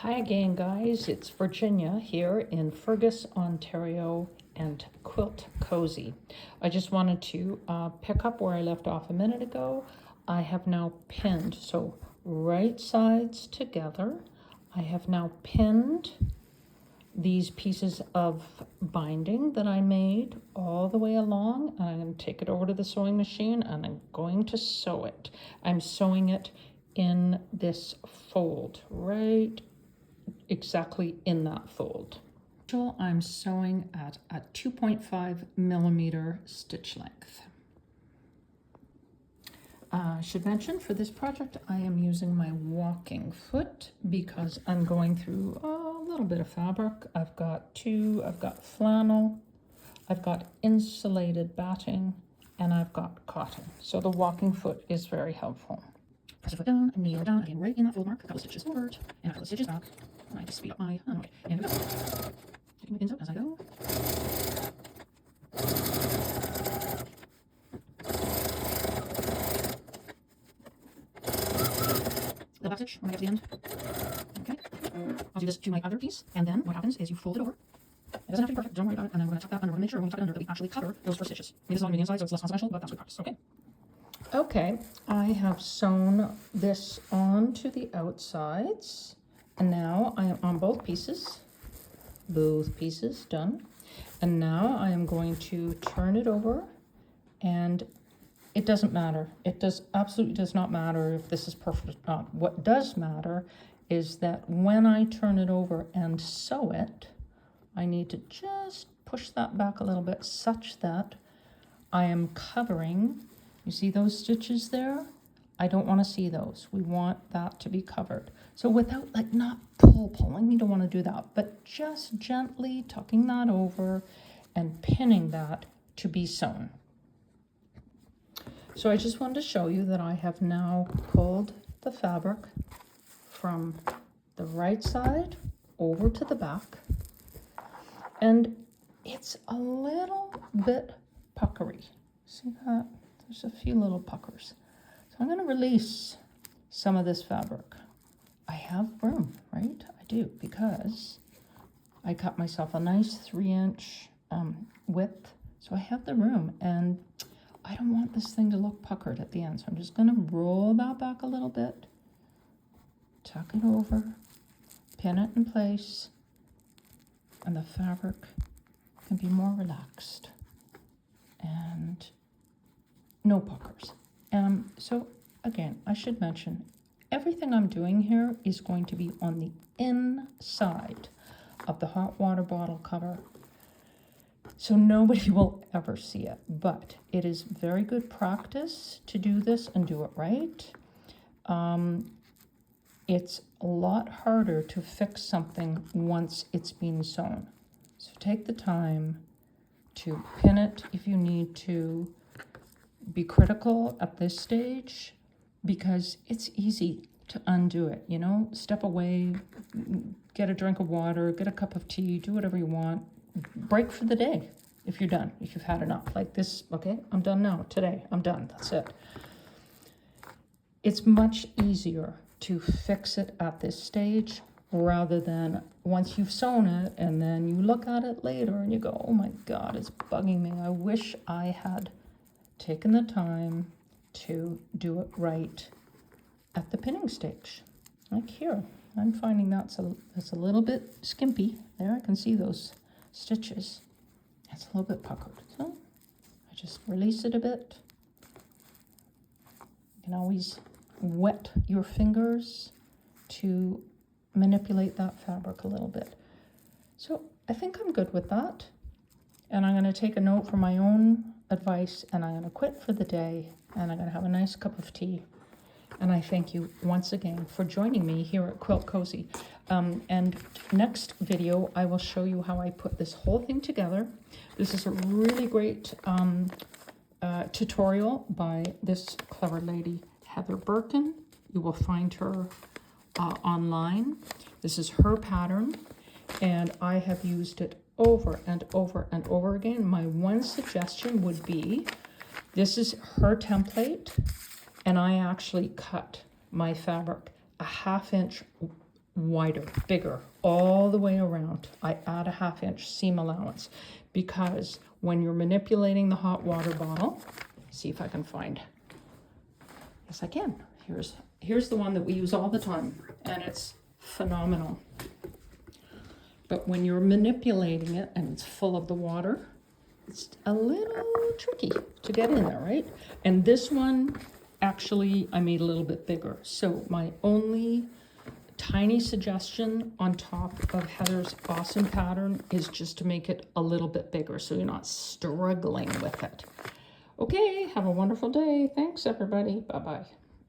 Hi again, guys. It's Virginia here in Fergus, Ontario, and Quilt Cozy. I just wanted to pick up where I left off a minute ago. I have now pinned, so right sides together. I have now pinned these pieces of binding that I made all the way along, and I'm going to take it over to the sewing machine and I'm going to sew it. I'm sewing it in this fold right exactly in that fold. So I'm sewing at a 2.5 millimeter stitch length. I should mention for this project I am using my walking foot because I'm going through a little bit of fabric. I've got flannel, I've got insulated batting, and I've got cotton. So the walking foot is very helpful. Press the foot down, kneel down, again right in that fold mark, a couple stitches forward, and a couple stitches back. I just speed up my okay, and go. Taking my pins out as I go. The back stitch when I get to the end. Okay. I'll do this to my other piece, and then what happens is you fold it over. It doesn't have to be perfect, don't worry about it, and then we're going to tuck that under. We're going to make sure when we tuck it under that we actually cover those first stitches. Maybe this is not going to be the inside, so it's less consequential, but that's good practice, okay? Okay, I have sewn this onto the outsides, and now I am on both pieces done. And now I am going to turn it over, and it doesn't matter. It absolutely does not matter if this is perfect or not. What does matter is that when I turn it over and sew it, I need to just push that back a little bit such that I am covering. You see those stitches there? I don't want to see those. We want that to be covered. So without not pulling, you don't want to do that, but just gently tucking that over and pinning that to be sewn. So I just wanted to show you that I have now pulled the fabric from the right side over to the back, and it's a little bit puckery. See that? There's a few little puckers. So I'm going to release some of this fabric. I have room, right? I do, because I cut myself a nice 3-inch width. So I have the room, and I don't want this thing to look puckered at the end. So I'm just going to roll that back a little bit, tuck it over, pin it in place, and the fabric can be more relaxed and no puckers. So again, I should mention, everything I'm doing here is going to be on the inside of the hot water bottle cover, so nobody will ever see it. But it is very good practice to do this and do it right. It's a lot harder to fix something once it's been sewn. So take the time to pin it if you need to. Be critical at this stage because it's easy to undo it, you know? Step away, get a drink of water, get a cup of tea, do whatever you want. Break for the day if you're done, if you've had enough. Like this, okay, I'm done now, today, I'm done, that's it. It's much easier to fix it at this stage rather than once you've sewn it and then you look at it later and you go, oh my God, it's bugging me. I wish I had taken the time to do it right at the pinning stage. Like here, I'm finding that's a little bit skimpy. There, I can see those stitches. It's a little bit puckered. So I just release it a bit. You can always wet your fingers to manipulate that fabric a little bit. So I think I'm good with that. And I'm going to take a note for my own advice, and I'm going to quit for the day, and I'm going to have a nice cup of tea. And I thank you once again for joining me here at Quilt Cozy. And next video, I will show you how I put this whole thing together. This is a really great tutorial by this clever lady, Heather Birkin. You will find her online. This is her pattern, and I have used it over and over and over again. My one suggestion would be, this is her template, and I actually cut my fabric a 1/2 inch wider, bigger, all the way around. I add a 1/2 inch seam allowance because when you're manipulating the hot water bottle, see if I can find, yes I can. Here's the one that we use all the time, and it's phenomenal. But when you're manipulating it and it's full of the water, it's a little tricky to get in there, right? And this one, actually, I made a little bit bigger. So my only tiny suggestion on top of Heather's awesome pattern is just to make it a little bit bigger so you're not struggling with it. Okay, have a wonderful day. Thanks, everybody. Bye-bye.